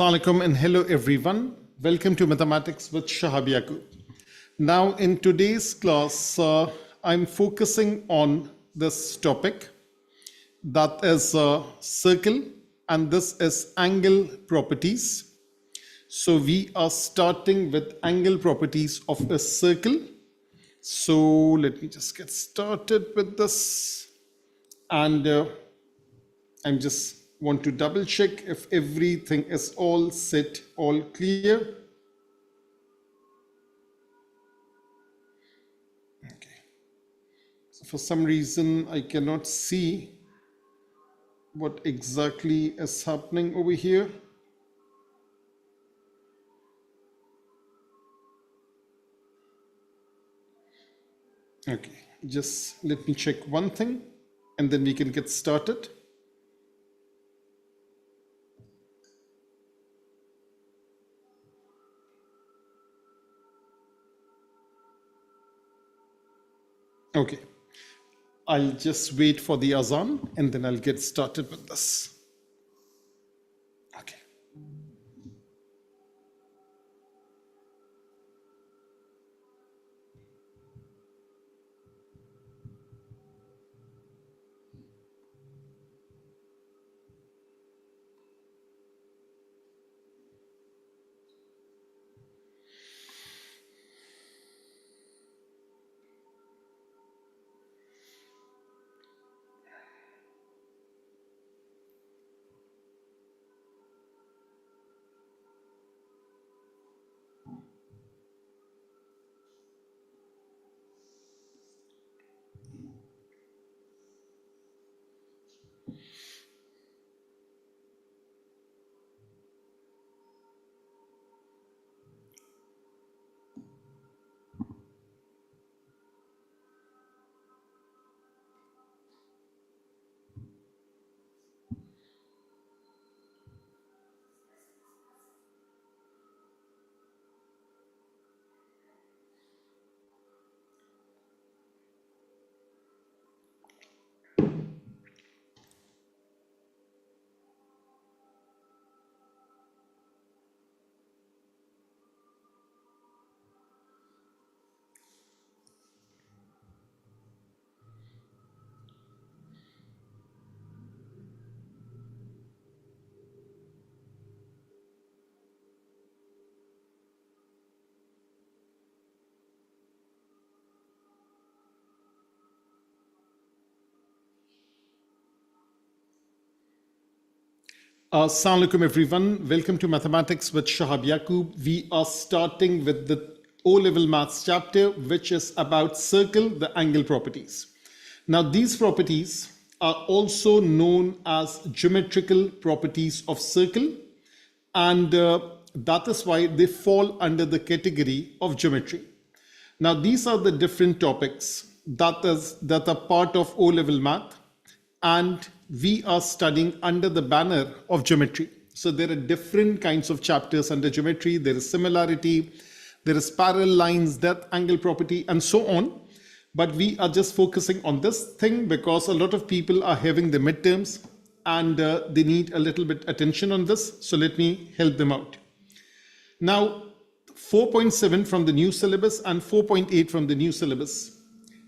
Assalamualaikum and hello everyone. Welcome to Mathematics with Shahab Yaqub. Now in today's class, I'm focusing on this topic that is circle, and this is angle properties. So we are starting with angle properties of a circle. So let me just get started with this, and I'm just want to double check if everything is all set, all clear. Okay. So for some reason, I cannot see what exactly is happening over here. Okay, just let me check one thing and then we can get started. Okay, I'll just wait for the azan and then I'll get started with this. Okay. Assalamu alaikum everyone. Welcome to Mathematics with Shahab Yaqub. We are starting with the O-level maths chapter, which is about circle, the angle properties. Now these properties are also known as geometrical properties of circle, and that is why they fall under the category of geometry. Now these are the different topics that are part of O-level math, and we are studying under the banner of geometry. So there are different kinds of chapters under geometry. There is similarity, there is parallel lines, depth, angle property, and so on. But we are just focusing on this thing because a lot of people are having the midterms and they need a little bit attention on this. So let me help them out. Now, 4.7 from the new syllabus and 4.8 from the new syllabus.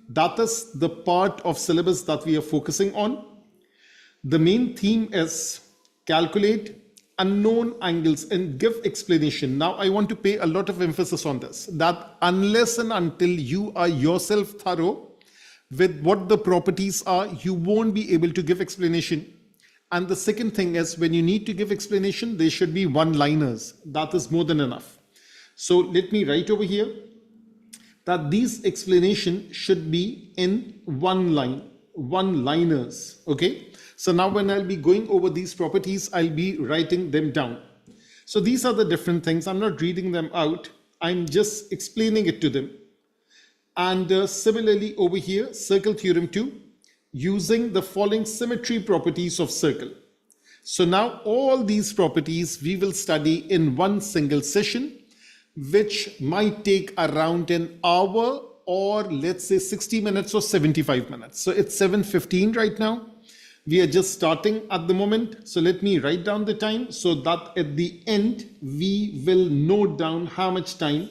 That is the part of syllabus that we are focusing on. The main theme is calculate unknown angles and give explanation. Now, I want to pay a lot of emphasis on this, that unless and until you are yourself thorough with what the properties are, you won't be able to give explanation. And the second thing is, when you need to give explanation, they should be one-liners. That is more than enough. So let me write over here that these explanation should be in one line, one-liners, okay? So now when I'll be going over these properties, I'll be writing them down. So these are the different things. I'm not reading them out. I'm just explaining it to them. And similarly over here, circle theorem 2, using the following symmetry properties of circle. So now all these properties we will study in one single session, which might take around an hour or let's say 60 minutes or 75 minutes. So it's 7:15 right now. We are just starting at the moment. So let me write down the time so that at the end, we will note down how much time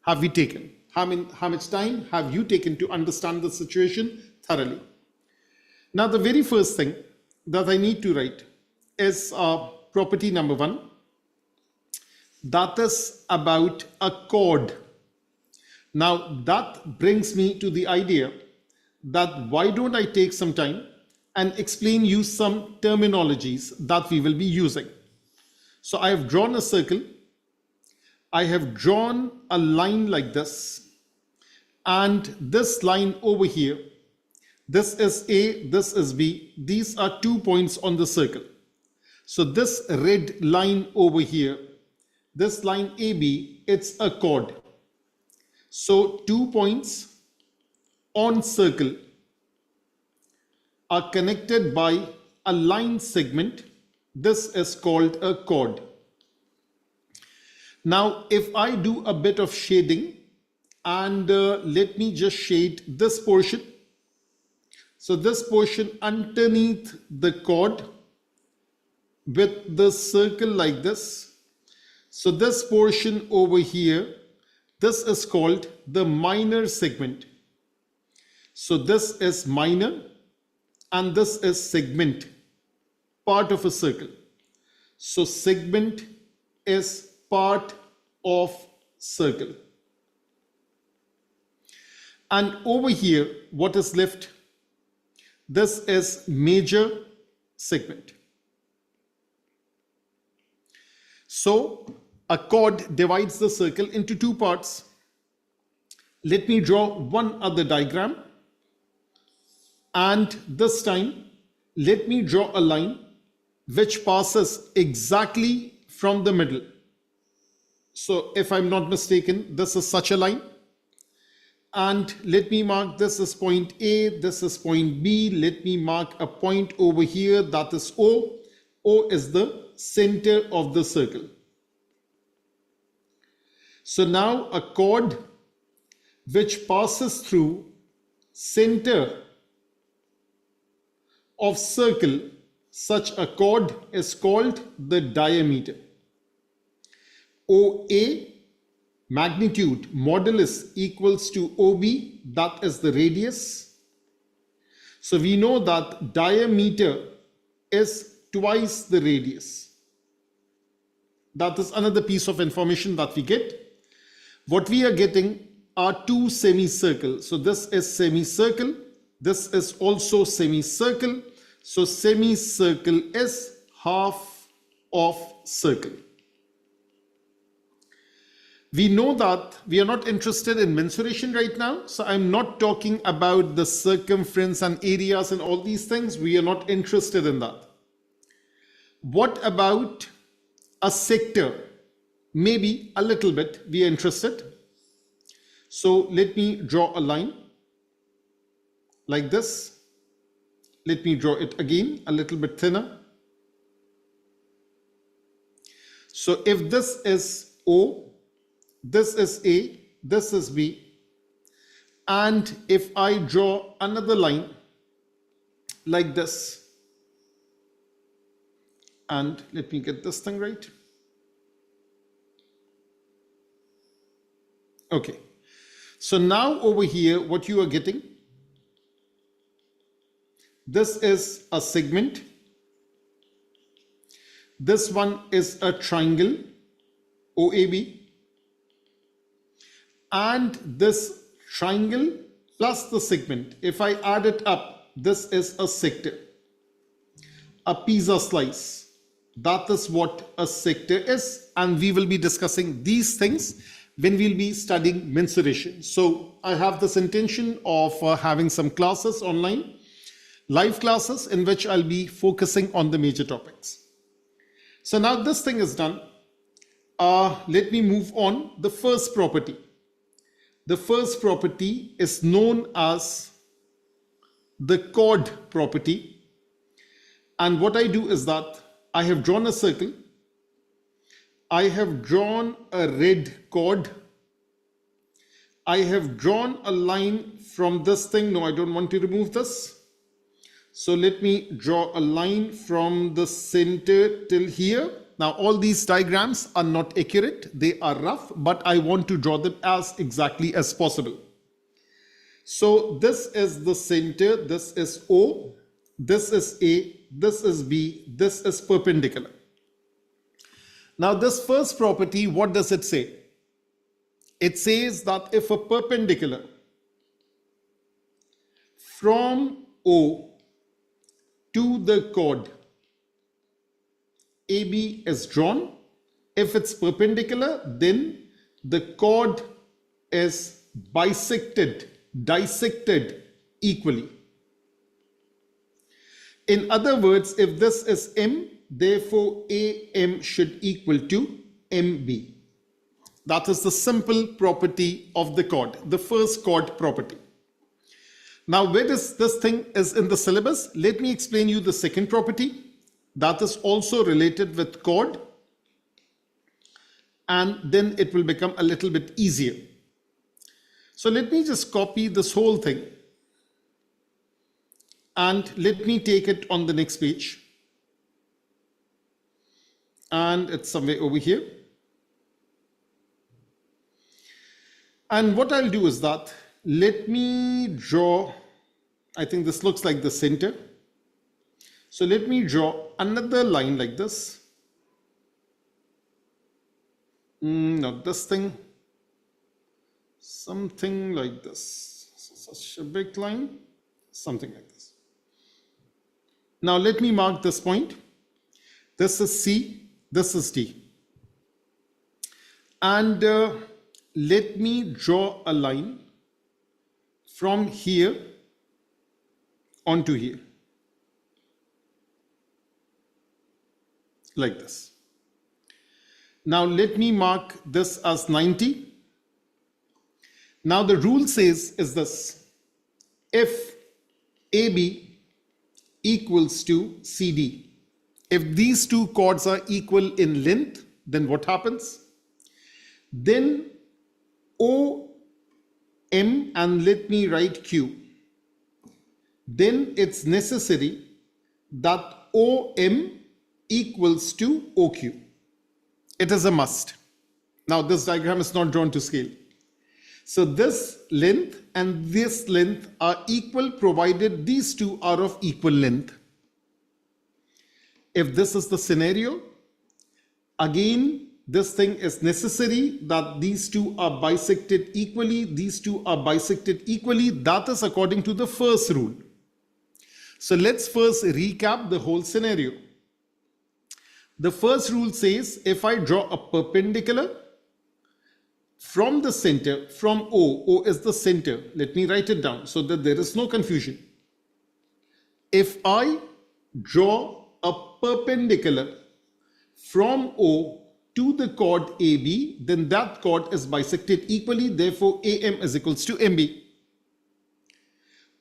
have we taken. How much time have you taken to understand the situation thoroughly? Now, the very first thing that I need to write is property number 1. That is about a chord. Now, that brings me to the idea that why don't I take some time and explain you some terminologies that we will be using. So I have drawn a circle. I have drawn a line like this. And this line over here, this is A, this is B. These are 2 points on the circle. So this red line over here, this line AB, it's a chord. So 2 points on circle are connected by a line segment. This is called a chord. Now, if I do a bit of shading and let me just shade this portion. So this portion underneath the chord with the circle like this. So this portion over here, this is called the minor segment. So this is minor and this is segment, part of a circle. So segment is part of circle. And over here, what is left? This is major segment. So a chord divides the circle into 2 parts. Let me draw one other diagram. And this time, let me draw a line which passes exactly from the middle. So if I'm not mistaken, this is such a line. And let me mark this as point A, this is point B. Let me mark a point over here, that is O. O is the center of the circle. So now a chord which passes through center of circle, such a chord is called the diameter. OA magnitude modulus equals to OB, that is the radius. So we know that diameter is twice the radius. That is another piece of information that we get. What we are getting are 2 semicircles. So this is semicircle. This is also semicircle. So semicircle is half of circle. We know that we are not interested in mensuration right now. So I'm not talking about the circumference and areas and all these things. We are not interested in that. What about a sector? Maybe a little bit we are interested. So let me draw a line like this. Let me draw it again a little bit thinner. So if this is O, this is A, this is B, and if I draw another line like this, and let me get this thing right. Okay, so now over here, what you are getting, this is a segment. This one is a triangle, OAB. And this triangle plus the segment, if I add it up, this is a sector, a pizza slice. That is what a sector is. And we will be discussing these things when we'll be studying mensuration. So I have this intention of having some classes online, live classes in which I'll be focusing on the major topics. So now this thing is done. Let me move on. The first property. The first property is known as the chord property. And what I do is that I have drawn a circle. I have drawn a red chord. I have drawn a line from this thing. No, I don't want to remove this. So let me draw a line from the center till here. Now all these diagrams are not accurate, they are rough, but I want to draw them as exactly as possible. So this is the center, this is O, this is A, this is B, this is perpendicular. Now this first property, what does it say? It says that if a perpendicular from O to the chord AB is drawn, if it's perpendicular, then the chord is dissected equally. In other words, if this is M, therefore AM should equal to MB. That is the simple property of the chord, the first chord property. Now, where this thing is in the syllabus, let me explain you the second property that is also related with chord, and then it will become a little bit easier. So let me just copy this whole thing and let me take it on the next page. And it's somewhere over here. And what I'll do is that let me draw, I think this looks like the center. So let me draw another line like this. Not this thing. Something like this. Such a big line. Something like this. Now let me mark this point. This is C. This is D. And let me draw a line from here onto here. Like this. Now let me mark this as 90. Now the rule says is this: if AB equals to CD, if these two chords are equal in length, then what happens? Then OM, and let me write Q. Then it's necessary that OM equals to OQ. It is a must. Now this diagram is not drawn to scale. So this length and this length are equal provided these two are of equal length. If this is the scenario, again this thing is necessary that these two are bisected equally, these two are bisected equally. That is according to the first rule. So let's first recap the whole scenario. The first rule says if I draw a perpendicular from the center, from O is the center, let me write it down so that there is no confusion. If I draw a perpendicular from O to the chord AB, then that chord is bisected equally, therefore AM is equals to MB.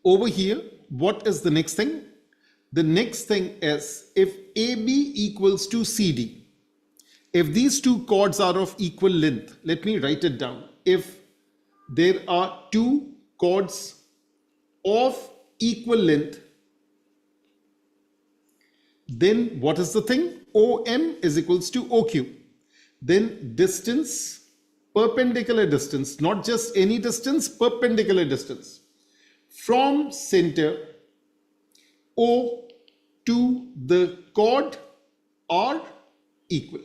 Over here, what is the next thing? The next thing is if AB equals to CD, if these two chords are of equal length, let me write it down. If there are two chords of equal length, then what is the thing? OM is equals to OQ. Then distance, perpendicular distance, not just any distance, perpendicular distance from center O to the chord are equal.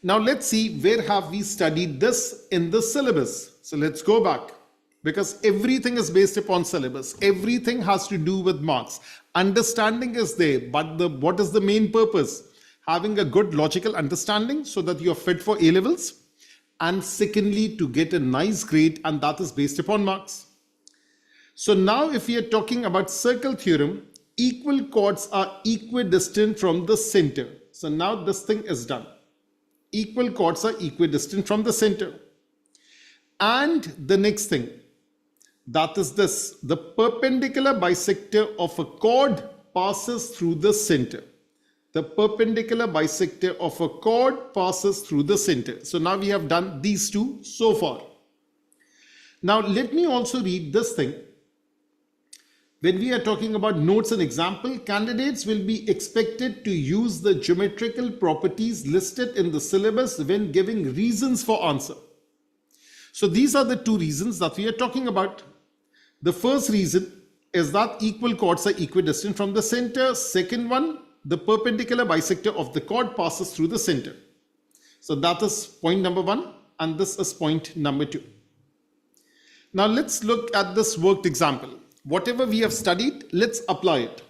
Now let's see where have we studied this in the syllabus. So let's go back, because everything is based upon syllabus. Everything has to do with marks. Understanding is there, but what is the main purpose? Having a good logical understanding so that you are fit for A-levels, and secondly to get a nice grade, and that is based upon marks. So now if we are talking about circle theorem, equal chords are equidistant from the center. So now this thing is done. Equal chords are equidistant from the center. And the next thing, that is this: the perpendicular bisector of a chord passes through the center. The perpendicular bisector of a chord passes through the center. So now we have done these two so far. Now let me also read this thing. When we are talking about notes and example, candidates will be expected to use the geometrical properties listed in the syllabus when giving reasons for answer. So these are the two reasons that we are talking about. The first reason is that equal chords are equidistant from the center. Second one, the perpendicular bisector of the chord passes through the center. So that is point number one, and this is point number two. Now let's look at this worked example. Whatever we have studied, let's apply it.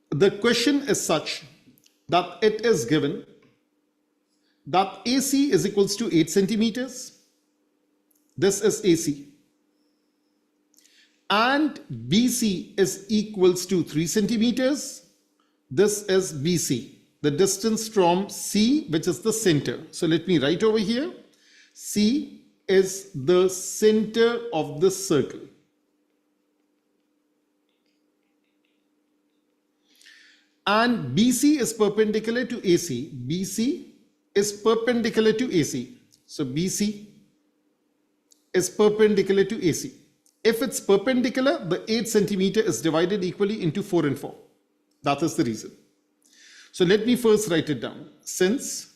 The question is such that it is given that AC is equals to 8 centimeters. This is AC. And BC is equals to 3 centimeters. This is BC, the distance from C, which is the center. So let me write over here, C is the center of the circle. And BC is perpendicular to AC. BC is perpendicular to AC. So BC is perpendicular to AC. If it's perpendicular, the 8 centimeter is divided equally into 4 and 4. That is the reason. So let me first write it down. Since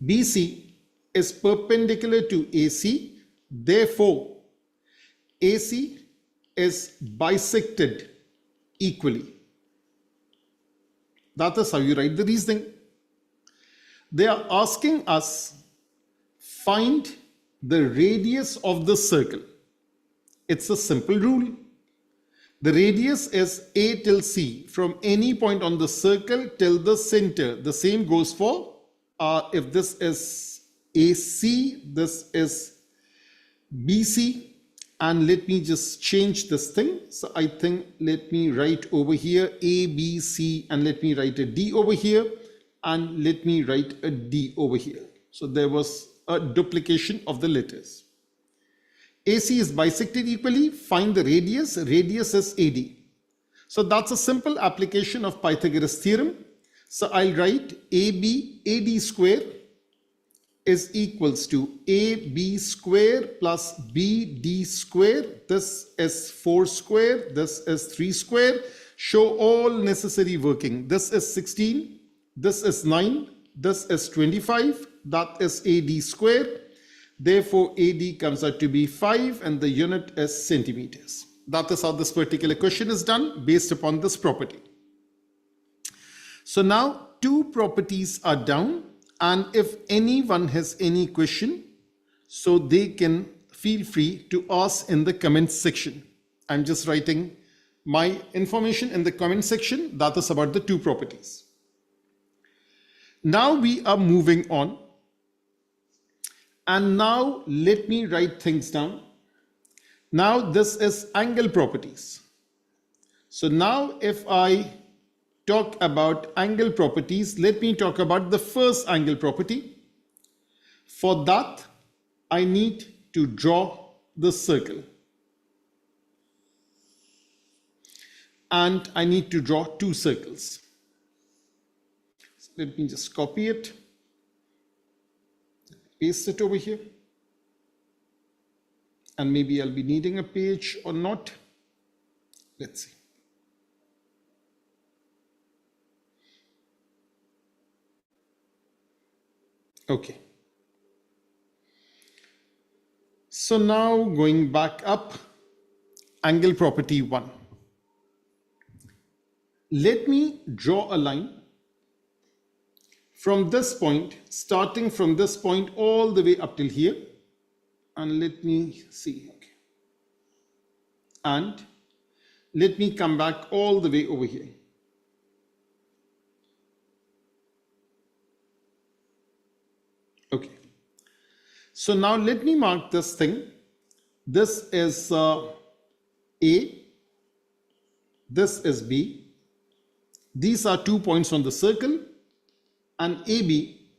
BC is perpendicular to AC, therefore AC is bisected equally. That is how you write the reasoning. They are asking us find the radius of the circle. It's a simple rule. The radius is A till C from any point on the circle till the center. The same goes for if this is AC, this is BC, and let me just change this thing. So I think let me write over here A, B, C, and let me write a D over here, and let me write a D over here. So there was a duplication of the letters. AC is bisected equally, find the radius, radius is AD. So that's a simple application of Pythagoras theorem. So I'll write AB, AD square is equals to AB square plus BD square. This is 4 square, this is 3 square. Show all necessary working. This is 16, this is 9, this is 25, that is AD square. Therefore, AD comes out to be 5 and the unit is centimeters. That is how this particular question is done based upon this property. So now 2 properties are down, and if anyone has any question, so they can feel free to ask in the comment section. I'm just writing my information in the comment section. That is about the 2 properties. Now we are moving on. And now let me write things down. Now this is angle properties. So now if I talk about angle properties, let me talk about the first angle property. For that, I need to draw the circle. And I need to draw 2 circles. So let me just copy it. Paste it over here, and maybe I'll be needing a page or not. Let's see. Okay. So now going back up, angle property 1. Let me draw a line from this point, starting from this point all the way up till here, and let me see, okay. And let me come back all the way over here. Okay. So now let me mark this thing. This is A, this is B. These are 2 points on the circle. And AB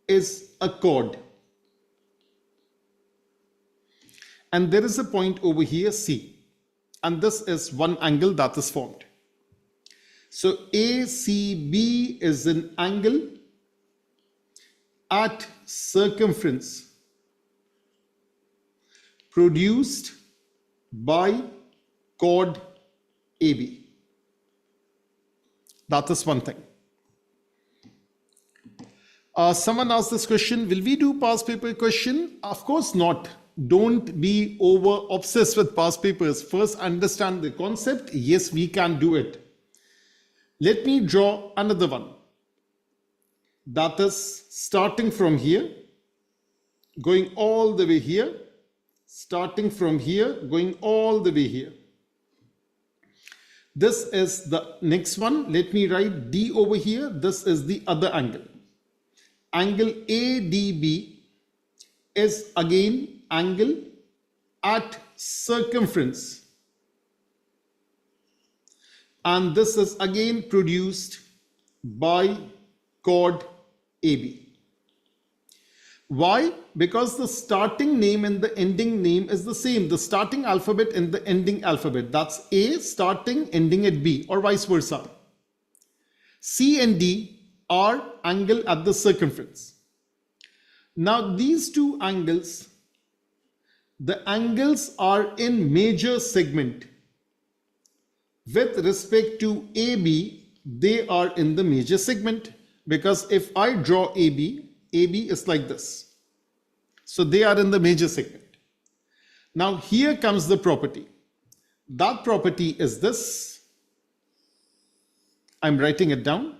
is a chord. And there is a point over here, C. And this is one angle that is formed. So ACB is an angle at circumference produced by chord AB. That is one thing. Someone asked this question, will we do past paper question? Of course not. Don't be over obsessed with past papers. First understand the concept. Yes, we can do it. Let me draw another one. That is starting from here, going all the way here, starting from here, going all the way here. This is the next one. Let me write D over here. This is the other angle. Angle ADB is again angle at circumference. And this is again produced by chord AB. Why? Because the starting name and the ending name is the same. The starting alphabet and the ending alphabet. That's A starting, ending at B, or vice versa. C and D are angle at the circumference. Now these two angles, the angles are in major segment. With respect to AB, they are in the major segment, because if I draw AB, AB is like this. So they are in the major segment. Now here comes the property. That property is this. I'm writing it down.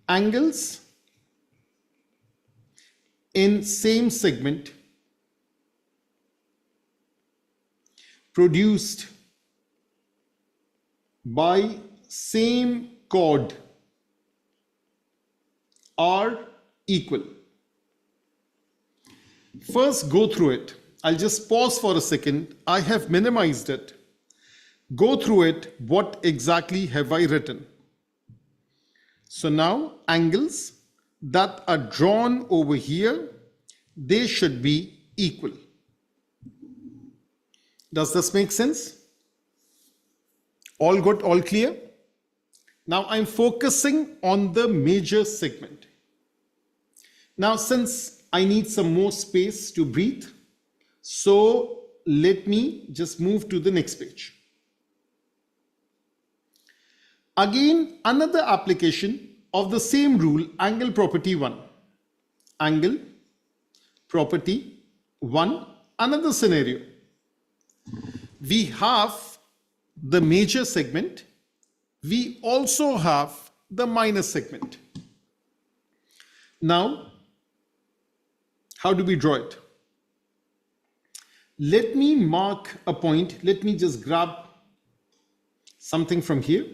Angles in same segment produced by same chord are equal. First, go through it. I'll just pause for a second. I have minimized it. Go through it. What exactly have I written? So now angles that are drawn over here, they should be equal. Does this make sense? All good, all clear? Now I'm focusing on the major segment. Now since I need some more space to breathe, so let me just move to the next page. Again, another application of the same rule, angle property 1. Angle property 1, another scenario. We have the major segment. We also have the minor segment. Now, how do we draw it? Let me mark a point. Let me just grab something from here,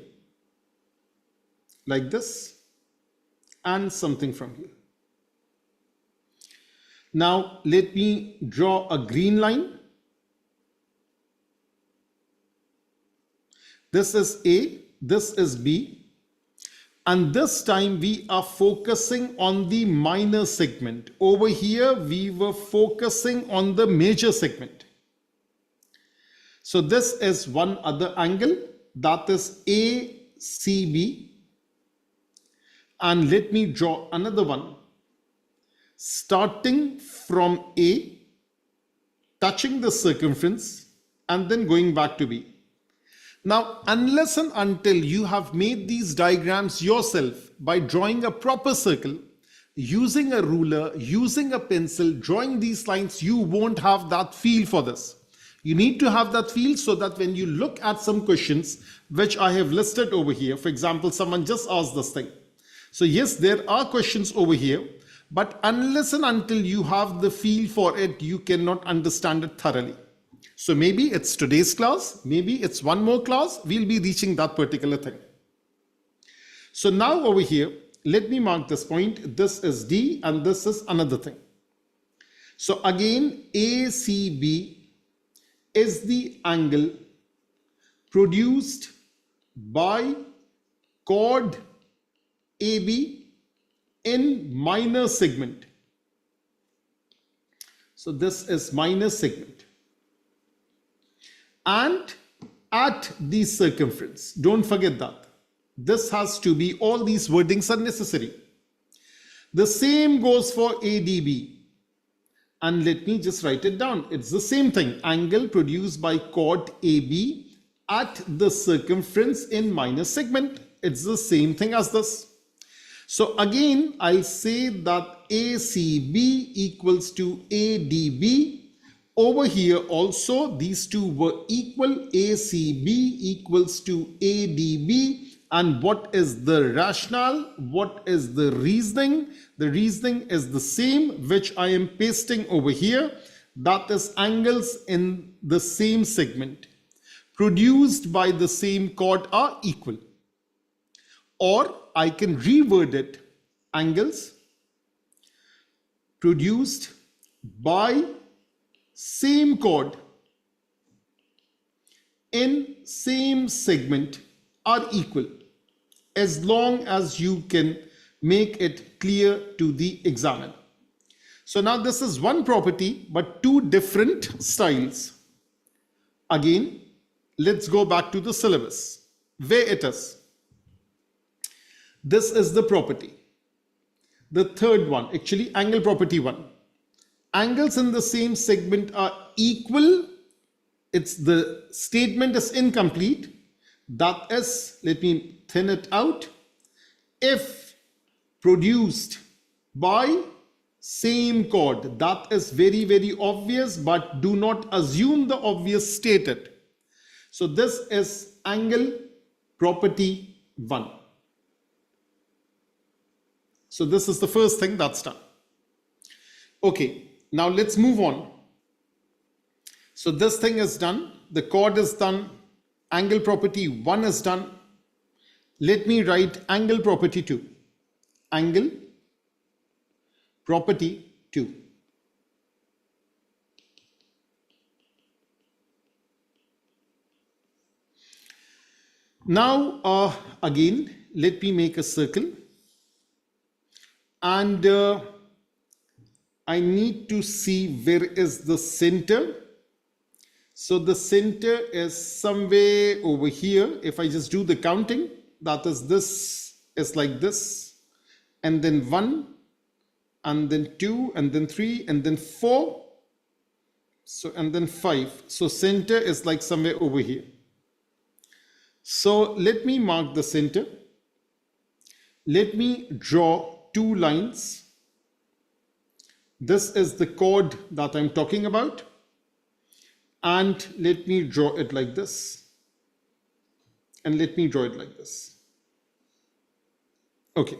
like this, and something from here. Now, let me draw a green line. This is A, this is B, and this time we are focusing on the minor segment. Over here, we were focusing on the major segment. So this is one other angle, that is ACB. And let me draw another one. Starting from A, touching the circumference, and then going back to B. Now, unless and until you have made these diagrams yourself by drawing a proper circle, using a ruler, using a pencil, drawing these lines, you won't have that feel for this. You need to have that feel so that when you look at some questions, which I have listed over here, for example, someone just asked this thing. So yes, there are questions over here, but unless and until you have the feel for it, you cannot understand it thoroughly. So maybe it's today's class, maybe it's one more class, we'll be reaching that particular thing. So now over here, let me mark this point. This is D and this is another thing. So again, ACB is the angle produced by chord AB in minor segment. So this is minor segment. And at the circumference. Don't forget that. This has to be, all these wordings are necessary. The same goes for ADB. And let me just write it down. It's the same thing. Angle produced by chord AB at the circumference in minor segment. It's the same thing as this. So again, I'll say that ACB equals to ADB. Over here also, these two were equal. ACB equals to ADB. And what is the rationale? What is the reasoning? The reasoning is the same, which I am pasting over here. That is angles in the same segment produced by the same chord are equal. Or I can reword it, angles produced by same chord in same segment are equal, as long as you can make it clear to the examiner. So now this is one property, but two different styles. Again, let's go back to the syllabus, where it is. This is the property. The third one, actually angle property 1. Angles in the same segment are equal. It's the statement is incomplete. That is, let me thin it out. If produced by same chord, that is very, very obvious, but do not assume the obvious stated. So this is angle property 1. So this is the first thing that's done. Okay, now let's move on. So this thing is done. The chord is done. Angle property 1 is done. Let me write angle property 2. Angle property 2. Now, again, let me make a circle. And I need to see where is the center. So the center is somewhere over here. If I just do the counting, that is, this is like this, and then 1, and then 2, and then 3, and then 4, so and then 5. So center is like somewhere over here. So let me mark the center. Let me draw 2 lines. This is the chord that I'm talking about. And let me draw it like this. And let me draw it like this. Okay.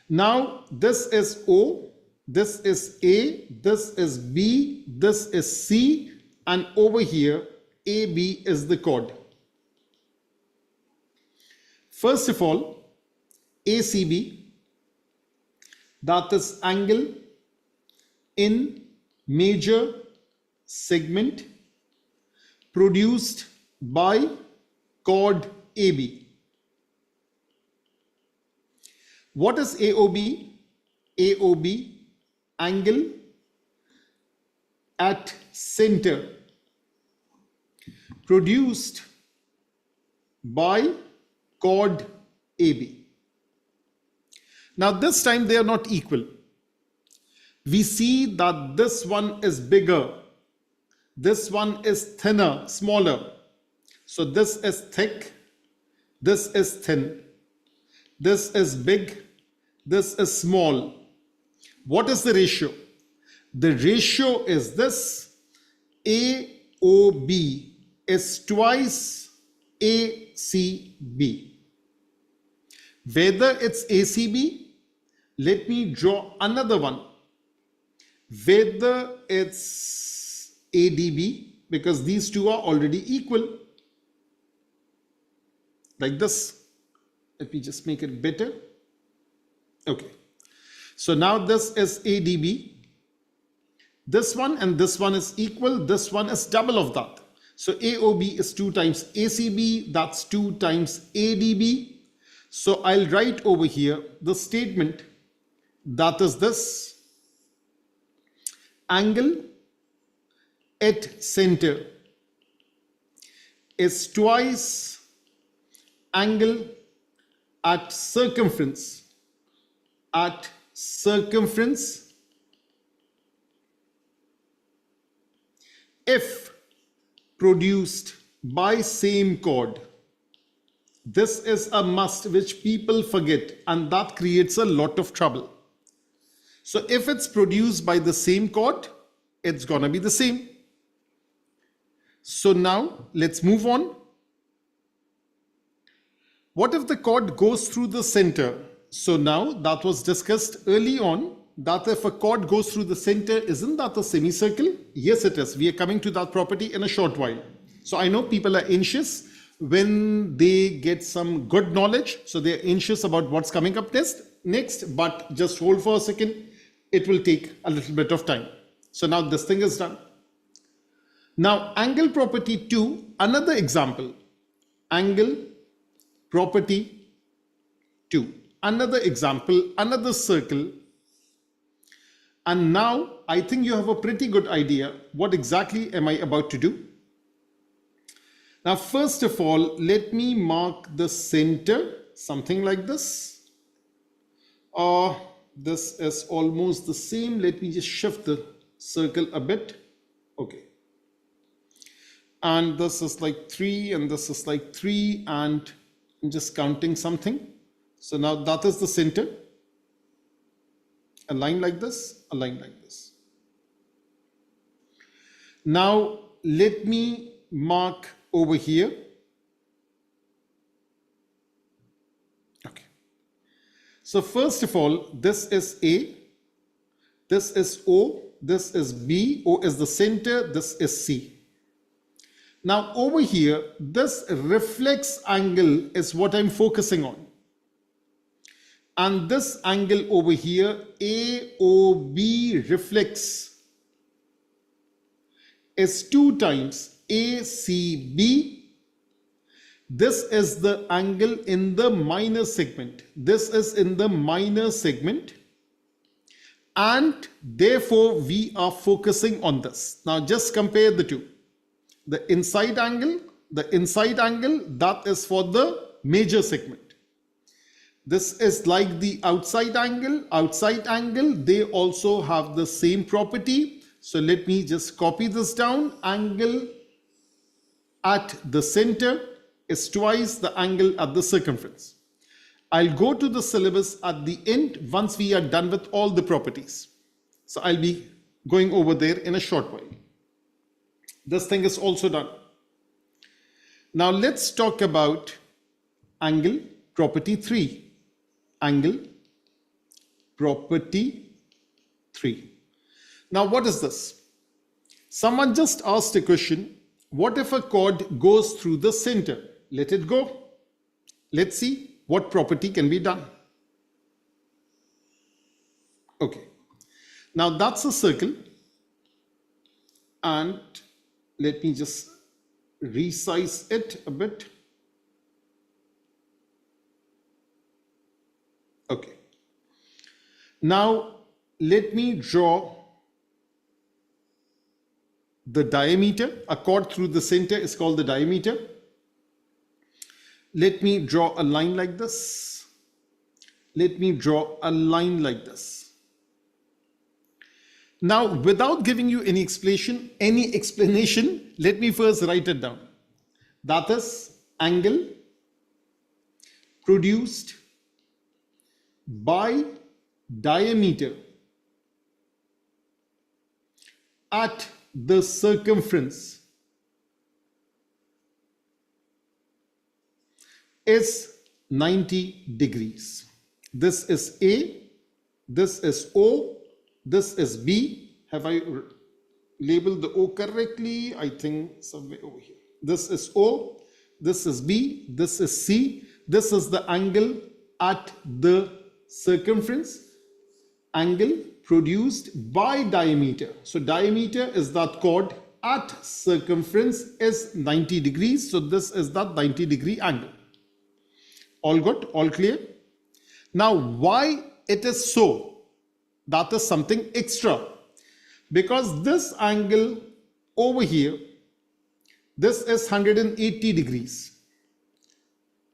Now this is O, this is A, this is B, this is C, and over here AB is the chord. First of all, ACB, that is angle in major segment produced by chord AB. What is AOB? AOB, angle at center produced by chord AB. Now this time they are not equal. We see that this one is bigger, this one is thinner, smaller. So this is thick, this is thin, this is big, this is small. What is the ratio? The ratio is this: AOB is twice ACB. Whether it's ACB, let me draw another one. Whether it's ADB, because these two are already equal, like this. Let me just make it better. Okay. So now this is ADB. This one and this one is equal. This one is double of that. So AOB is 2 times ACB. That's 2 times ADB. So I'll write over here the statement that is this: angle at center is twice angle at circumference if produced by same chord. This is a must which people forget, and that creates a lot of trouble. So if it's produced by the same chord, it's gonna be the same. So now let's move on. What if the chord goes through the center? So now that was discussed early on, that if a chord goes through the center, isn't that a semicircle? Yes, it is. We are coming to that property in a short while. So I know people are anxious when they get some good knowledge. So they're anxious about what's coming up next, but just hold for a second. It will take a little bit of time. So now this thing is done. Now angle property 2, another example. Angle property 2, another example, another circle. And now I think you have a pretty good idea what exactly am I about to do. Now first of all, let me mark the center, something like this. This is almost the same. Let me just shift the circle a bit. Okay. And this is like 3 and this is like 3, and I'm just counting something. So now that is the center. A line like this, a line like this. Now let me mark over here. Okay. So first of all, this is A, this is O, this is B, O is the center, this is C. Now over here, this reflex angle is what I'm focusing on. And this angle over here, AOB reflex, is 2 times ACB. This is the angle in the minor segment. This is in the minor segment. And therefore, we are focusing on this. Now just compare the two. The inside angle, that is for the major segment. This is like the outside angle, they also have the same property. So let me just copy this down. Angle at the center is twice the angle at the circumference. I'll go to the syllabus at the end once we are done with all the properties. So I'll be going over there in a short while. This thing is also done. Now let's talk about angle property 3. Angle property 3. Now what is this? Someone just asked a question. What if a chord goes through the center? Let it go. Let's see what property can be done. Okay. Now that's a circle. And let me just resize it a bit. Okay. Now let me draw the diameter. A chord through the center is called the diameter. Let me draw a line like this. Let me draw a line like this. Now, without giving you any explanation, let me first write it down. That is angle produced by diameter at the circumference is 90 degrees. This is A, this is O, this is B. Have I labeled the O correctly? I think somewhere over here. This is O, this is B, this is C. This is the angle at the circumference, angle produced by diameter. So diameter is that chord, at circumference is 90 degrees. So this is that 90-degree angle. All good? All clear? Now why it is so? That is something extra. Because this angle over here, this is 180 degrees.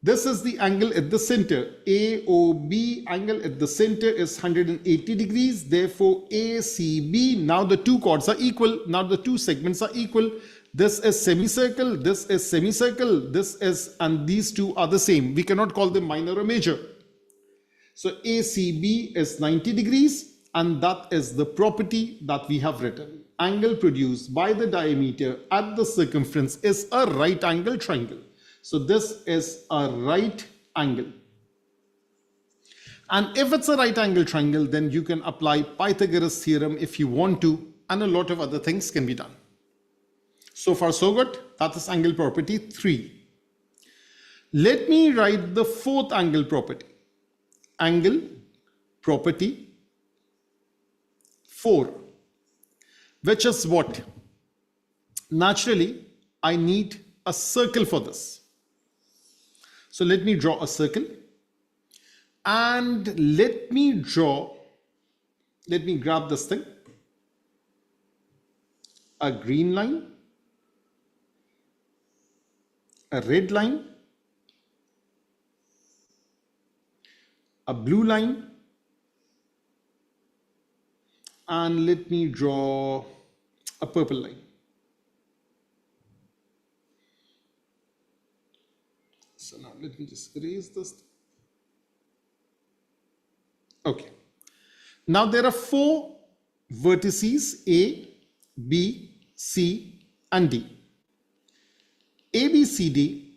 This is the angle at the center. AOB angle at the center is 180 degrees. Therefore, ACB, now the two chords are equal. Now the two segments are equal. This is semicircle, this is semicircle, this is, and these two are the same. We cannot call them minor or major. So ACB is 90 degrees, and that is the property that we have written. Angle produced by the diameter at the circumference is a right angle triangle. So this is a right angle. And if it's a right angle triangle, then you can apply Pythagoras theorem if you want to, and a lot of other things can be done. So far so good. That is angle property 3. Let me write the fourth angle property. Angle property 4. Which is what? Naturally, I need a circle for this. So let me draw a circle, and let me grab this thing, a green line, a red line, a blue line, and let me draw a purple line. So now let me just erase this. Okay. Now there are 4 vertices, A, B, C, and D. ABCD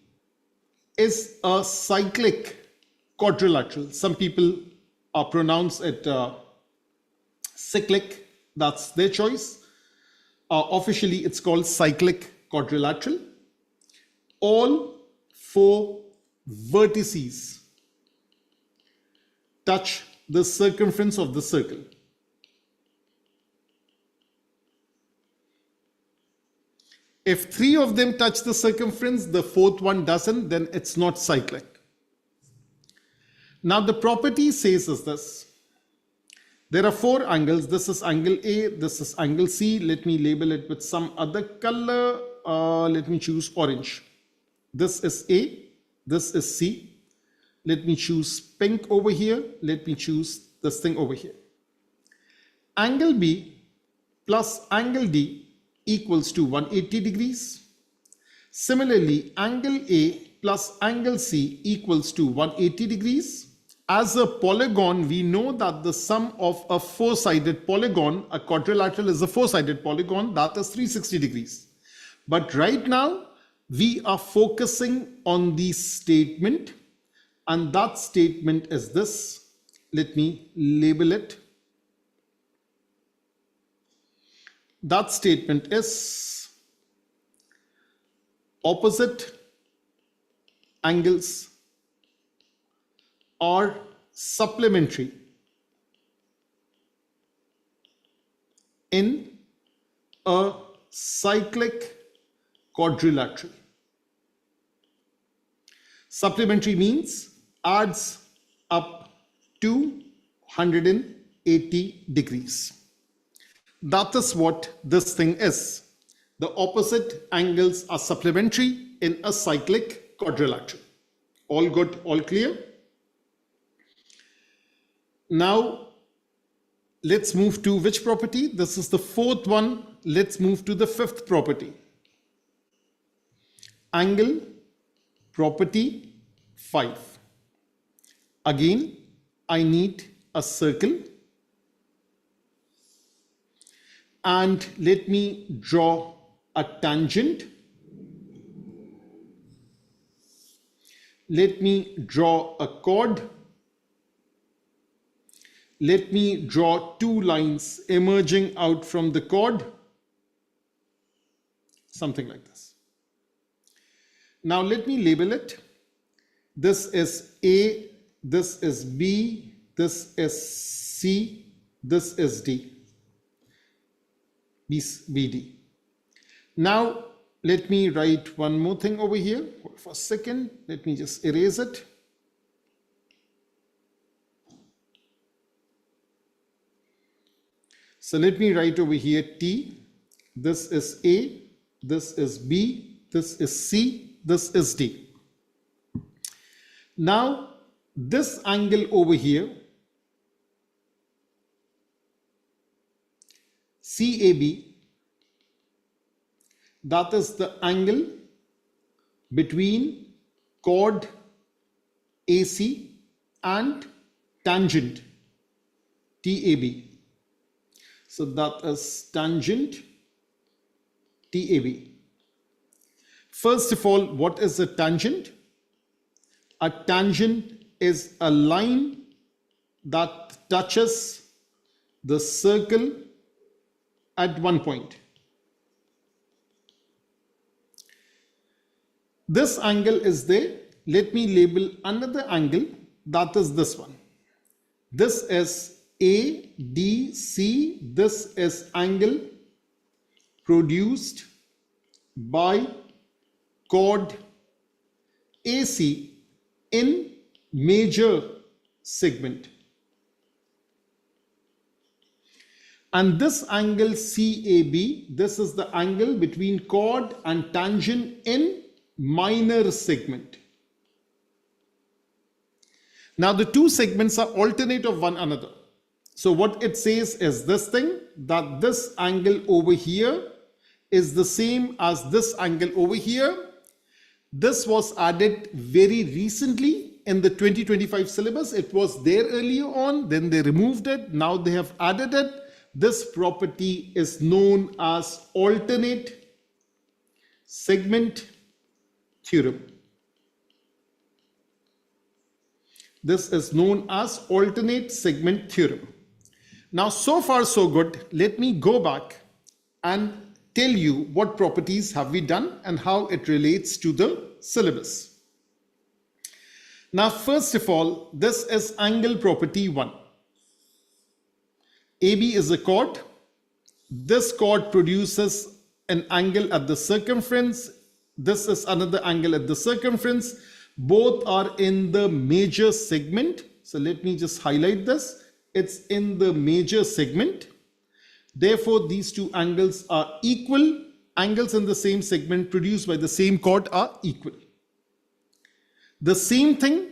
is a cyclic quadrilateral. Some people pronounce it cyclic. That's their choice. Officially, it's called cyclic quadrilateral. All 4 vertices touch the circumference of the circle. If 3 of them touch the circumference, the 4th one doesn't, then it's not cyclic. Now the property says is this. There are 4 angles. This is angle A, this is angle C. Let me label it with some other color. Let me choose orange. This is A, this is C. Let me choose pink over here. Let me choose this thing over here. Angle B plus angle D equals to 180 degrees. Similarly, angle A plus angle C equals to 180 degrees. As a polygon, we know that the sum of a 4-sided polygon, a quadrilateral is a 4-sided polygon, that is 360 degrees. But right now, we are focusing on the statement, and that statement is this. Let me label it. That statement is opposite angles are supplementary in a cyclic quadrilateral. Supplementary means adds up to 180 degrees. That is what this thing is. The opposite angles are supplementary in a cyclic quadrilateral. All good, all clear? Now, let's move to which property? This is the 4th one. Let's move to the 5th property. Angle property 5. Again, I need a circle. And let me draw a tangent. Let me draw a chord. Let me draw 2 lines emerging out from the chord. Something like this. Now let me label it. This is A, this is B, this is C, this is D. BD. Now let me write one more thing over here. Hold for a second. Let me just erase it. So let me write over here T. This is A, this is B, this is C, this is D. Now, this angle over here, CAB, that is the angle between chord AC and tangent TAB. So that is tangent TAB. First of all, what is a tangent? A tangent is a line that touches the circle at one point. This angle is there. Let me label another angle, that is this one. This is ADC. This is angle produced by chord AC in major segment. And this angle CAB, this is the angle between chord and tangent in minor segment. Now the two segments are alternate of one another. So what it says is this thing, that this angle over here is the same as this angle over here. This was added very recently in the 2025 syllabus. It was there earlier on, then they removed it. Now they have added it. This property is known as alternate segment theorem. This is known as alternate segment theorem. Now, so far so good. Let me go back and tell you what properties have we done and how it relates to the syllabus. Now, first of all, this is angle property 1. AB is a chord. This chord produces an angle at the circumference. This is another angle at the circumference. Both are in the major segment. So let me just highlight this. It's in the major segment. Therefore, these two angles are equal. Angles in the same segment produced by the same chord are equal. The same thing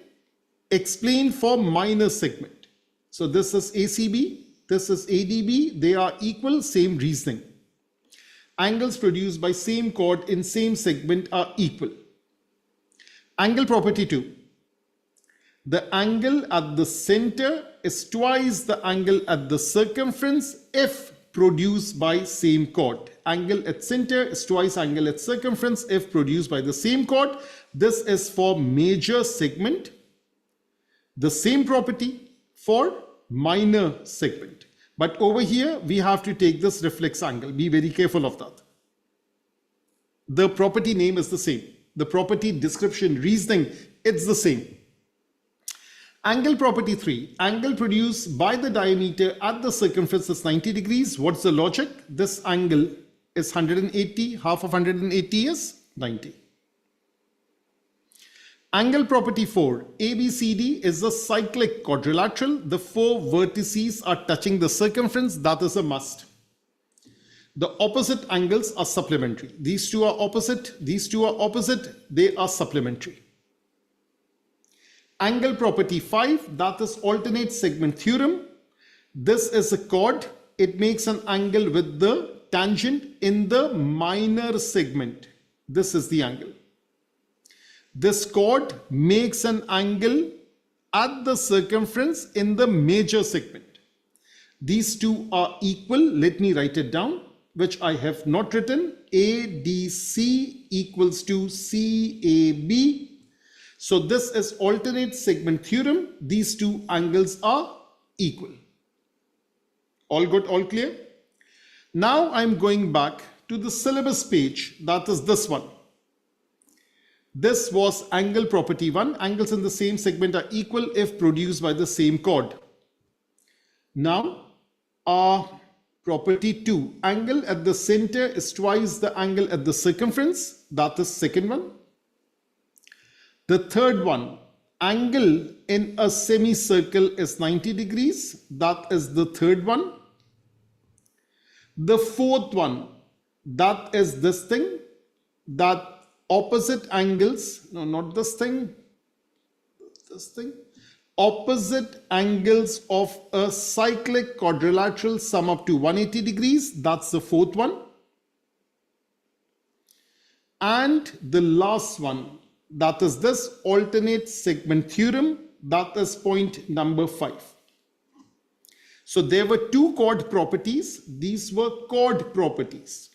explained for minor segment. So this is ACB. This is ADB. They are equal, same reasoning. Angles produced by same chord in same segment are equal. Angle property 2. The angle at the center is twice the angle at the circumference if produced by same chord. Angle at center is twice angle at circumference if produced by the same chord. This is for major segment. The same property for minor segment. But over here, we have to take this reflex angle. Be very careful of that. The property name is the same. The property description reasoning, it's the same. Angle property 3. Angle produced by the diameter at the circumference is 90 degrees. What's the logic? This angle is 180. Half of 180 is 90. Angle property 4. ABCD is a cyclic quadrilateral. The 4 vertices are touching the circumference. That is a must. The opposite angles are supplementary. These two are opposite. These two are opposite. They are supplementary. Angle property 5, that is alternate segment theorem. This is a chord. It makes an angle with the tangent in the minor segment. This is the angle. This chord makes an angle at the circumference in the major segment. These two are equal. Let me write it down, which I have not written. ADC equals to CAB. So this is alternate segment theorem. These two angles are equal. All good, all clear? Now I'm going back to the syllabus page. That is this one. This was angle property 1. Angles in the same segment are equal if produced by the same chord. Now, property 2. Angle at the center is twice the angle at the circumference. That is second one. The third one, angle in a semicircle is 90 degrees. That is the third one. The fourth one, that is this thing, that opposite angles, no, not this thing, this thing. Opposite angles of a cyclic quadrilateral sum up to 180 degrees. That's the fourth one. And the last one, that is this alternate segment theorem. That is point number 5. So there were two chord properties. These were chord properties.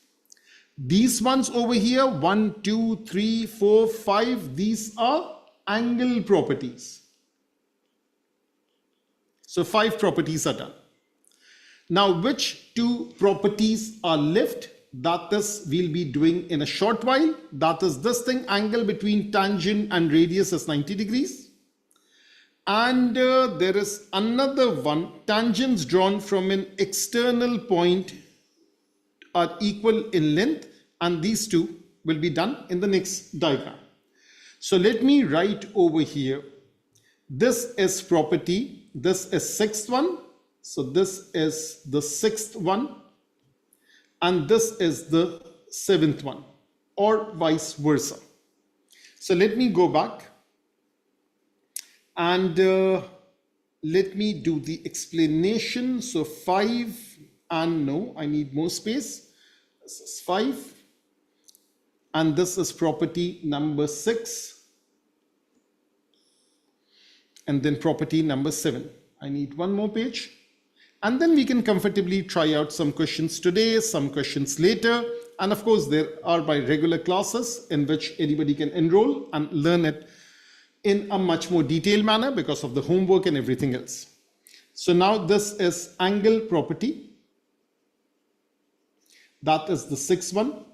These ones over here, 1, 2, 3, 4, 5, these are angle properties. So 5 properties are done. Now, which two properties are left? That is, we'll be doing in a short while. That is this thing, angle between tangent and radius is 90 degrees. And there is another one, tangents drawn from an external point are equal in length, and these two will be done in the next diagram. So let me write over here, this is property, this is sixth one, so this is the sixth one, and this is the seventh one, or vice versa. So let me go back and let me do the explanation. So 5, and no, I need more space. This is 5, and this is property number 6, and then property number 7. I need one more page, and then we can comfortably try out some questions today, some questions later, and of course there are my regular classes in which anybody can enroll and learn it in a much more detailed manner because of the homework and everything else. So now this is angle property. That is the sixth one.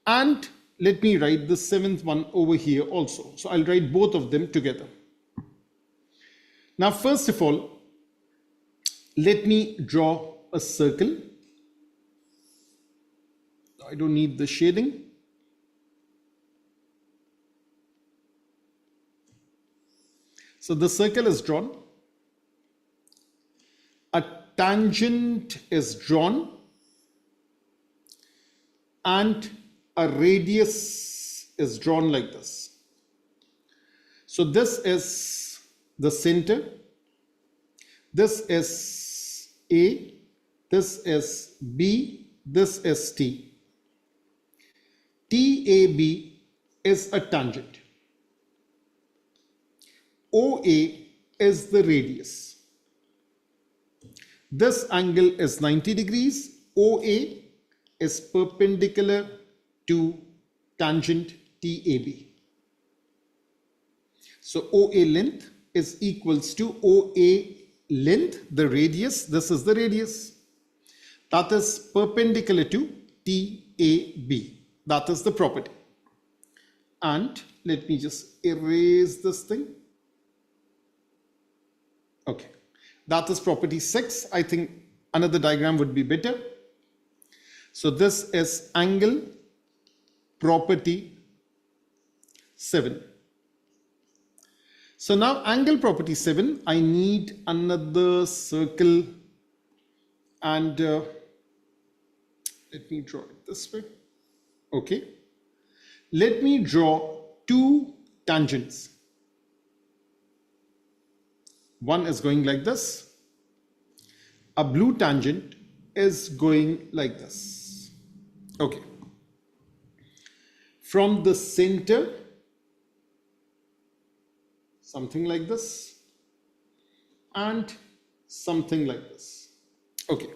And let me write the seventh one over here also. So I'll write both of them together. Now, first of all, let me draw a circle. I don't need the shading. So the circle is drawn. A tangent is drawn. And a radius is drawn like this. So this is the center. This is A. This is B. This is T. TAB is a tangent. OA is the radius. This angle is 90 degrees. OA is perpendicular to tangent TAB. So OA length is equals to OA length, the radius. This is the radius. That is perpendicular to TAB. That is the property. And let me just erase this thing. Okay, that is property 6. I think another diagram would be better. So this is angle property 7. So now angle property 7, I need another circle, and let me draw it this way. Okay, let me draw two tangents. One is going like this. A blue tangent is going like this. Okay. From the center, something like this, and something like this. Okay.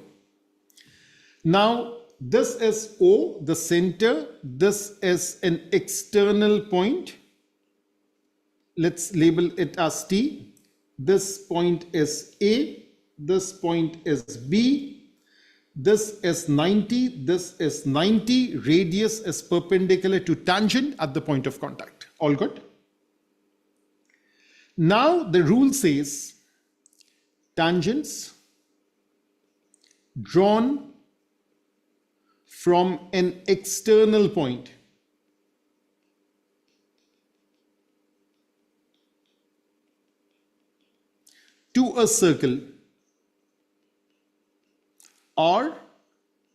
Now, this is O, the center. This is an external point. Let's label it as T. This point is A. This point is B. This is 90. This is 90. Radius is perpendicular to tangent at the point of contact. All good? Now the rule says tangents drawn from an external point to a circle are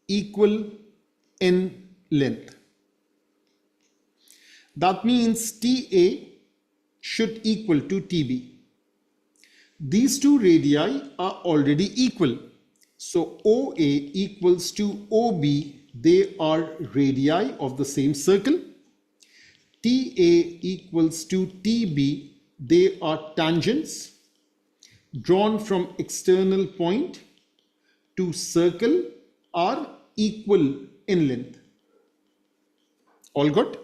equal in length. That means TA should equal to TB. These two radii are already equal. So OA equals to OB, they are radii of the same circle. TA equals to TB, they are tangents drawn from external point to circle are equal in length. All good?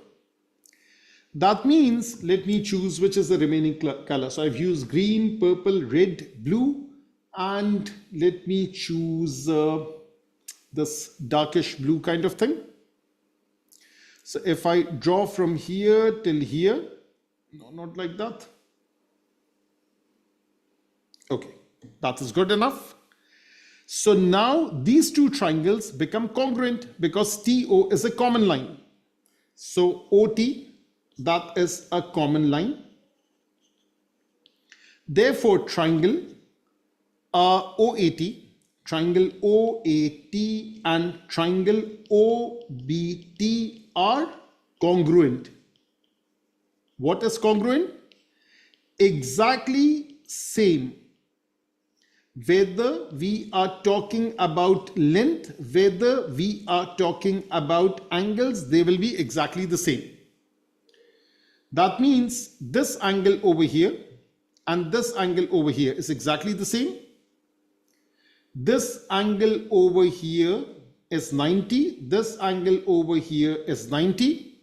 That means, let me choose which is the remaining color. So I've used green, purple, red, blue, and let me choose this darkish blue kind of thing. So if I draw from here till here, no, not like that. Okay, that is good enough. So now these two triangles become congruent because TO is a common line. So OT, that is a common line. Therefore, triangle OAT, triangle OAT and triangle OBT are congruent. What is congruent? Exactly same. Whether we are talking about length, whether we are talking about angles, they will be exactly the same. That means this angle over here and this angle over here is exactly the same. This angle over here is 90. This angle over here is 90.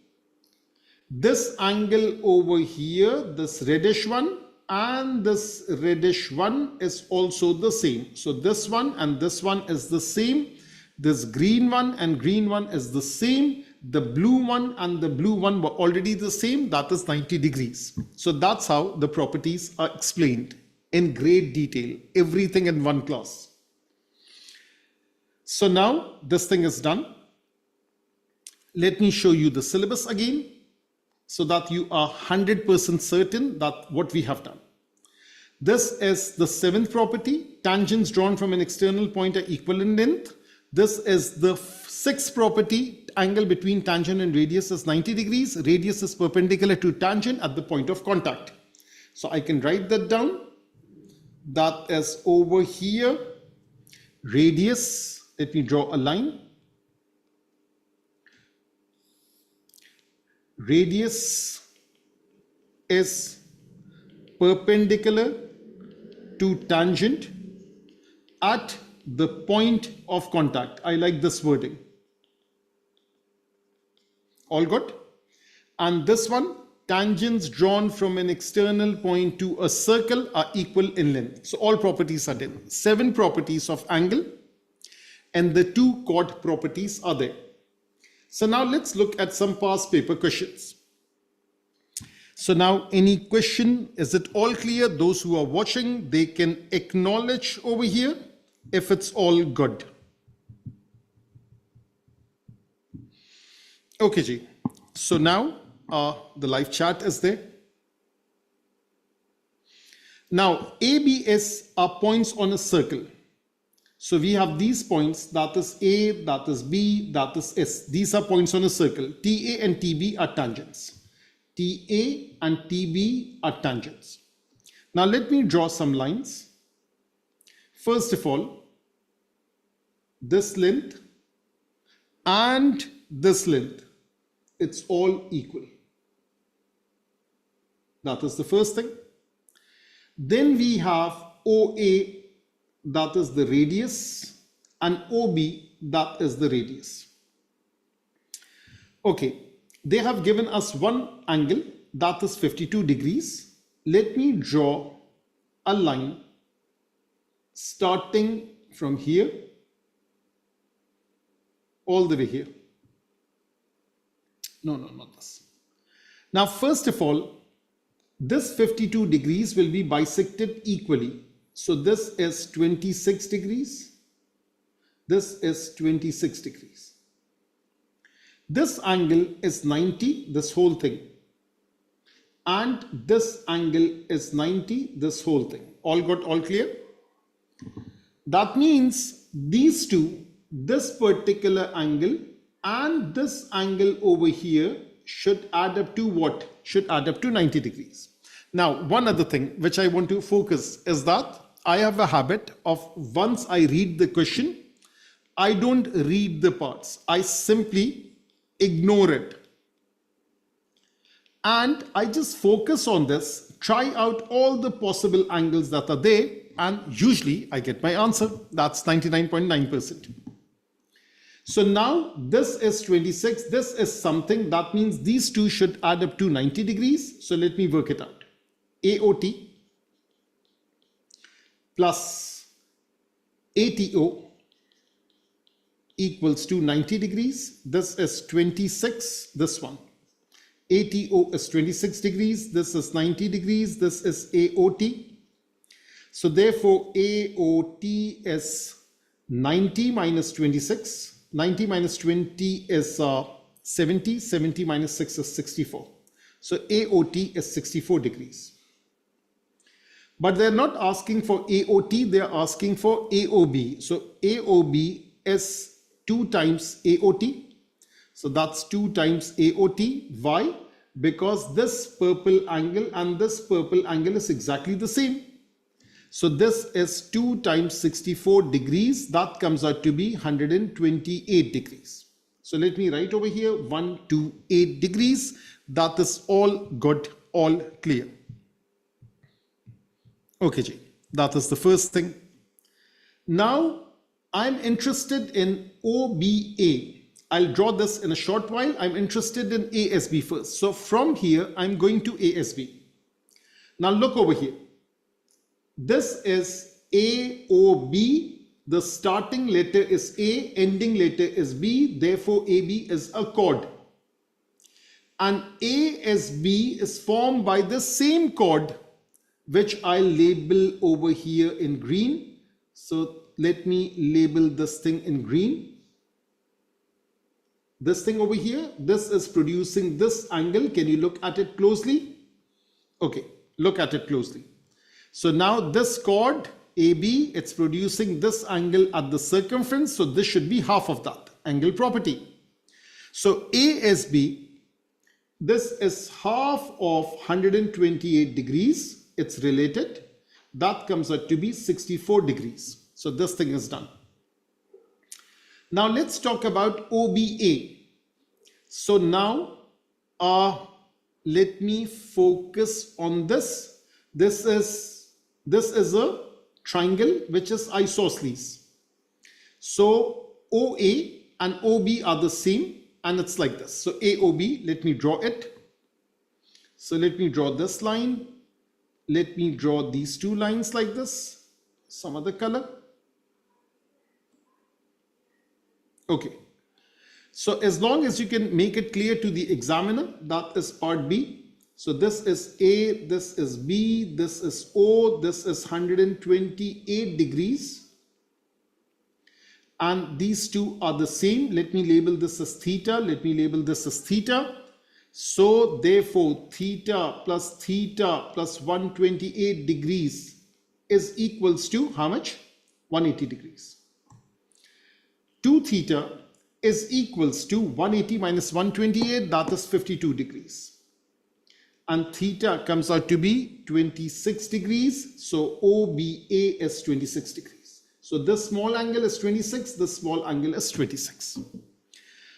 This angle over here, this reddish one and this reddish one is also the same. So this one and this one is the same. This green one and green one is the same. The blue one and the blue one were already the same. That is 90 degrees. So that's how the properties are explained in great detail. Everything in one class. So now this thing is done. Let me show you the syllabus again, so that you are 100% certain that what we have done. This is the seventh property. Tangents drawn from an external point are equal in length. This is the sixth property. Angle between tangent and radius is 90 degrees. Radius is perpendicular to tangent at the point of contact. So I can write that down. That is over here. Radius, let me draw a line. Radius is perpendicular to tangent at the point of contact. I like this wording. All good? And this one, tangents drawn from an external point to a circle are equal in length. So all properties are done. 7 properties of angle and the 2 chord properties are there. So now let's look at some past paper questions. So now any question, is it all clear? Those who are watching, they can acknowledge over here if it's all good. Okay, Ji. So now the live chat is there. Now ABS are points on a circle. So we have these points, that is A, that is B, that is S. These are points on a circle. TA and TB are tangents. TA and TB are tangents. Now let me draw some lines. First of all, this length and this length, it's all equal. That is the first thing. Then we have OA, that is the radius, and OB, that is the radius. Okay, they have given us one angle, that is 52 degrees. Let me draw a line starting from here all the way here. No, not this. Now, first of all, this 52 degrees will be bisected equally. So this is 26 degrees. This is 26 degrees. This angle is 90, this whole thing. And this angle is 90, this whole thing. All got all clear? That means these two, this particular angle and this angle over here should add up to what? Should add up to 90 degrees. Now, one other thing which I want to focus is that I have a habit of once I read the question, I don't read the parts. I simply ignore it. And I just focus on this, try out all the possible angles that are there, and usually I get my answer. That's 99.9%. So now this is 26, this is something, that means these two should add up to 90 degrees. So let me work it out. AOT plus ATO equals to 90 degrees. This is 26, this one. ATO is 26 degrees, this is 90 degrees, this is AOT. So therefore AOT is 90 minus 26. 90 minus 20 is 70, 70 minus 6 is 64. So AOT is 64 degrees. But they're not asking for AOT, they're asking for AOB. So AOB is 2 times AOT. So that's 2 times AOT. Why? Because this purple angle and this purple angle is exactly the same. So this is 2 times 64 degrees. That comes out to be 128 degrees. So let me write over here 128 degrees. That is all good, all clear. Okay, Ji, that is the first thing. Now I'm interested in OBA. I'll draw this in a short while. I'm interested in ASB first. So from here, I'm going to ASB. Now look over here. This is AOB. The starting letter is A, ending letter is B. Therefore, AB is a chord. And ASB is formed by the same chord, which I'll label over here in green. So let me label this thing in green. This thing over here, this is producing this angle. Can you look at it closely? Okay, look at it closely. So now this chord AB, it's producing this angle at the circumference. So this should be half of that angle property. So ASB, this is half of 128 degrees. It's related. That comes out to be 64 degrees. So this thing is done. Now let's talk about OBA. So now let me focus on this. This is a triangle which is isosceles. So OA and OB are the same, and it's like this. So AOB, let me draw it. So let me draw this line. Let me draw these two lines like this. Some other color. Okay. So as long as you can make it clear to the examiner, that is part B. So this is A, this is B, this is O, this is 128 degrees. And these two are the same. Let me label this as theta. Let me label this as theta. So therefore theta plus 128 degrees is equals to how much? 180 degrees. 2 theta is equals to 180 minus 128, that is 52 degrees. And theta comes out to be 26 degrees. So OBA is 26 degrees. So this small angle is 26, this small angle is 26.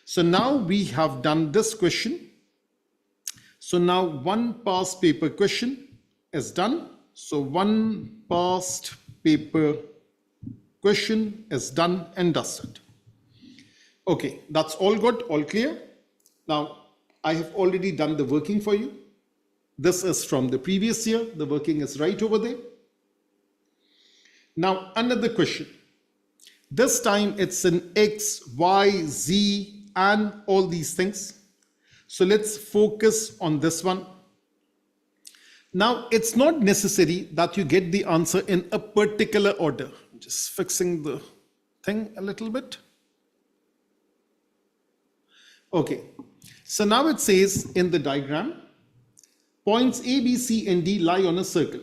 So now we have done this question. So now one past paper question is done. So one past paper question is done and dusted. Okay, that's all good, all clear. Now, I have already done the working for you. This is from the previous year. The working is right over there. Now, another question. This time it's in X, Y, Z, and all these things. So let's focus on this one. Now, it's not necessary that you get the answer in a particular order. Just fixing the thing a little bit. Okay, so now it says in the diagram, points A, B, C, and D lie on a circle.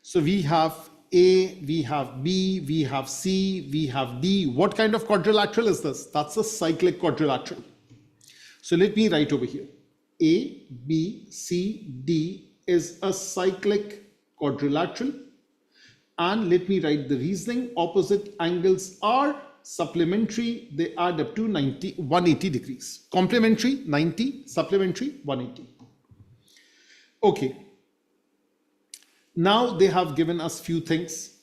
So we have A, we have B, we have C, we have D. What kind of quadrilateral is this? That's a cyclic quadrilateral. So let me write over here. A, B, C, D, is a cyclic quadrilateral. And let me write the reasoning. Opposite angles are supplementary. They add up to 180 degrees. Complementary 90, supplementary 180. Okay. Now they have given us few things.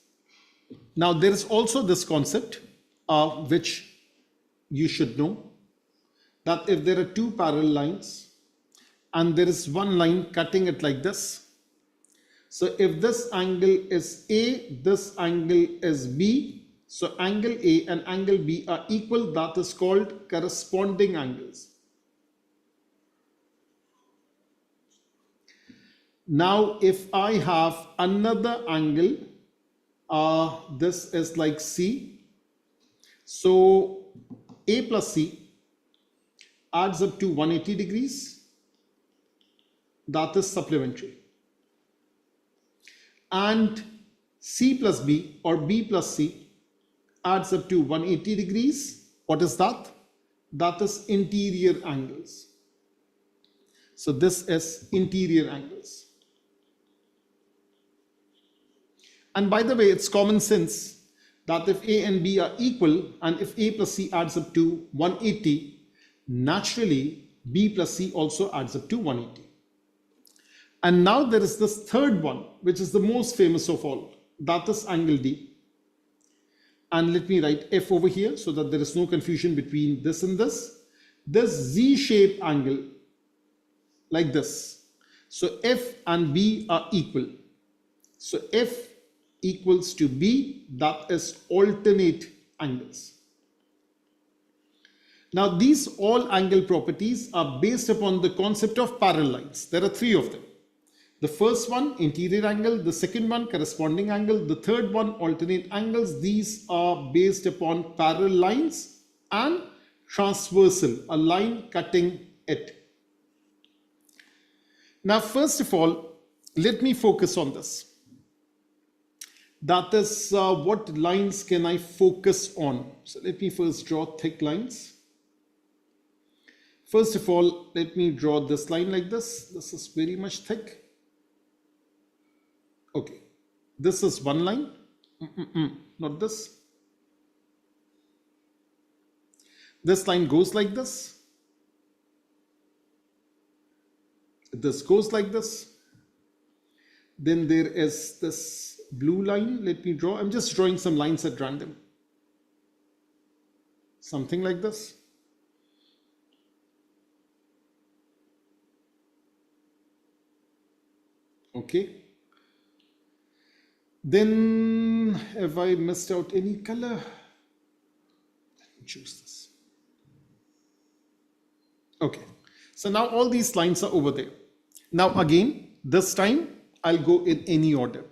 Now there is also this concept which you should know, that if there are two parallel lines and there is one line cutting it like this, so if this angle is A, this angle is B, so angle A and angle B are equal, that is called corresponding angles. Now if I have another angle, this is like C, so A plus C adds up to 180 degrees, that is supplementary. And C plus B or B plus C adds up to 180 degrees. What is that? That is interior angles. So this is interior angles. And by the way, it's common sense that if A and B are equal and if A plus C adds up to 180, naturally B plus C also adds up to 180. And now there is this third one, which is the most famous of all, that is angle D. And let me write F over here so that there is no confusion between this and this. This Z-shaped angle like this. So F and B are equal. So F equals to B, that is alternate angles. Now these all angle properties are based upon the concept of parallel lines. There are three of them. The first one, interior angle. The second one, corresponding angle. The third one, alternate angles. These are based upon parallel lines and transversal, a line cutting it. Now, first of all, let me focus on this. That is, what lines can I focus on? So let me first draw thick lines. First of all, let me draw this line like this. This is very much thick. Okay, this is one line, not this. This line goes like this. This goes like this. Then there is this blue line. Let me draw. I'm just drawing some lines at random. Something like this. Okay. Then have I missed out any color? Let me choose this. Okay. So now all these lines are over there. Now again, this time I'll go in any order.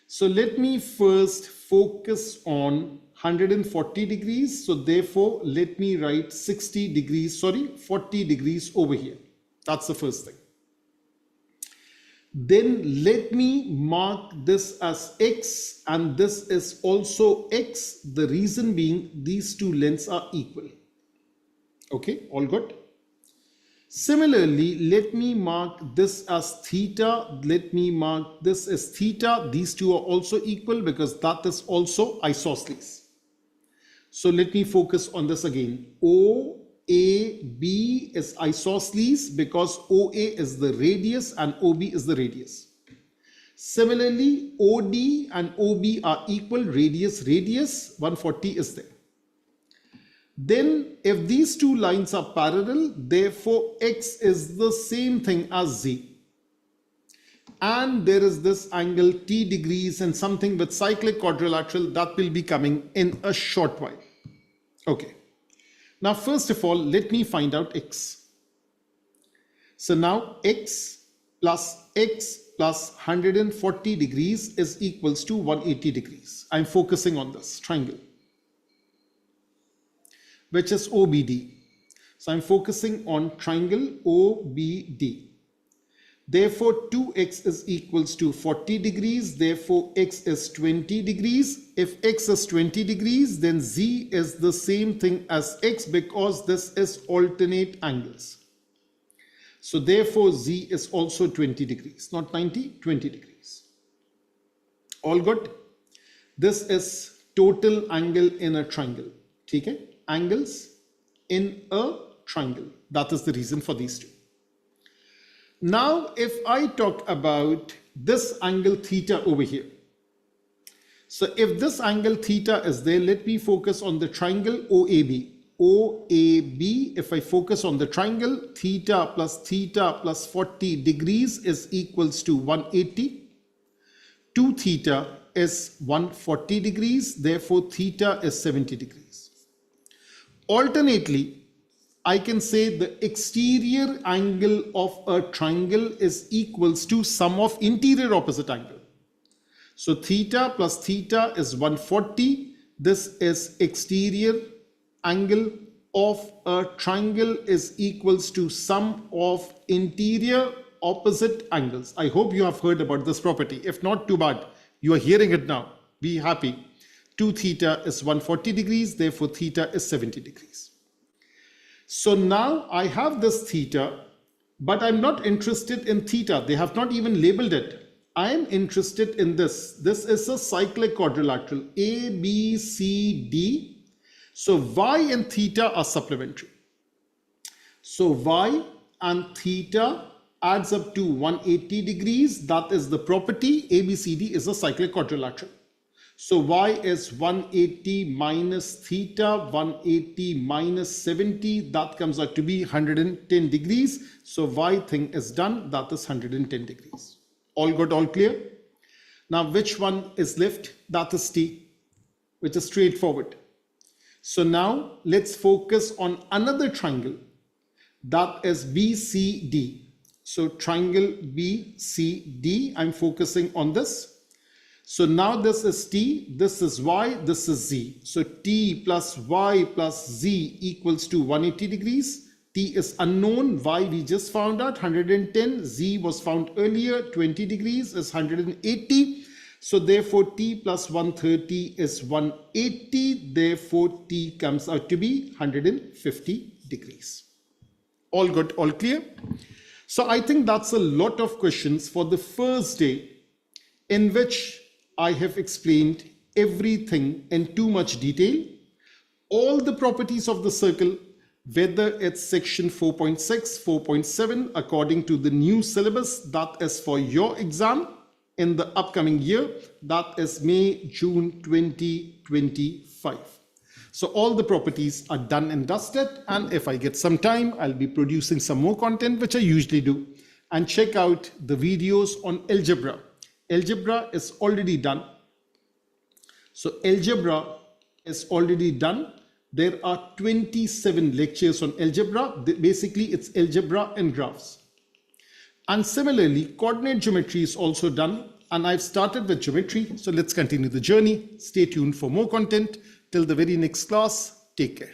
So let me first focus on 140 degrees. So therefore, let me write 40 degrees over here. That's the first thing. Then let me mark this as X, and this is also X. The reason being these two lengths are equal. Okay, all good. Similarly, let me mark this as theta. Let me mark this as theta. These two are also equal because that is also isosceles. So let me focus on this again. OAB is isosceles because OA is the radius and OB is the radius. Similarly, OD and OB are equal, radius, 140 is there. Then if these two lines are parallel, therefore X is the same thing as Z. And there is this angle T degrees and something with cyclic quadrilateral that will be coming in a short while. Okay. Now, first of all, let me find out X. So now X plus 140 degrees is equals to 180 degrees. I'm focusing on this triangle, which is OBD. So I'm focusing on triangle OBD. Therefore, 2x is equals to 40 degrees. Therefore, x is 20 degrees. If x is 20 degrees, then z is the same thing as x because this is alternate angles. So therefore, Z is also 20 degrees, not 90, 20 degrees. All good? This is total angle in a triangle. Okay? Angles in a triangle. That is the reason for these two. Now, if I talk about this angle theta over here. So if this angle theta is there, let me focus on the triangle OAB. OAB, if I focus on the triangle, theta plus 40 degrees is equals to 180. 2 theta is 140 degrees, therefore theta is 70 degrees. Alternately, I can say the exterior angle of a triangle is equals to sum of interior opposite angle. So theta plus theta is 140. This is exterior angle of a triangle is equals to sum of interior opposite angles. I hope you have heard about this property. If not, too bad. You are hearing it now. Be happy. 2 theta is 140 degrees. Therefore, theta is 70 degrees. So now I have this theta, but I'm not interested in theta. They have not even labeled it. I am interested in this. This is a cyclic quadrilateral, A, B, C, D. So Y and theta are supplementary. So Y and theta adds up to 180 degrees. That is the property. ABCD is a cyclic quadrilateral. So Y is 180 minus theta, 180 minus 70. That comes out to be 110 degrees. So Y thing is done. That is 110 degrees. All good, all clear? Now, which one is left? That is T, which is straightforward. So now let's focus on another triangle. That is BCD. So triangle BCD, I'm focusing on this. So now this is T, this is Y, this is Z. So T plus Y plus Z equals to 180 degrees. T is unknown, Y we just found out 110, Z was found earlier, 20 degrees is 180. So therefore T plus 130 is 180. Therefore T comes out to be 150 degrees. All good, all clear? So I think that's a lot of questions for the first day in which I have explained everything in too much detail. All the properties of the circle, whether it's section 4.6, 4.7, according to the new syllabus that is for your exam in the upcoming year, that is May, June 2025. So all the properties are done and dusted, and if I get some time, I'll be producing some more content, which I usually do. And check out the videos on algebra. Algebra is already done. So algebra is already done. There are 27 lectures on algebra. Basically, it's algebra and graphs. And similarly, coordinate geometry is also done. And I've started with geometry. So let's continue the journey. Stay tuned for more content. Till the very next class, take care.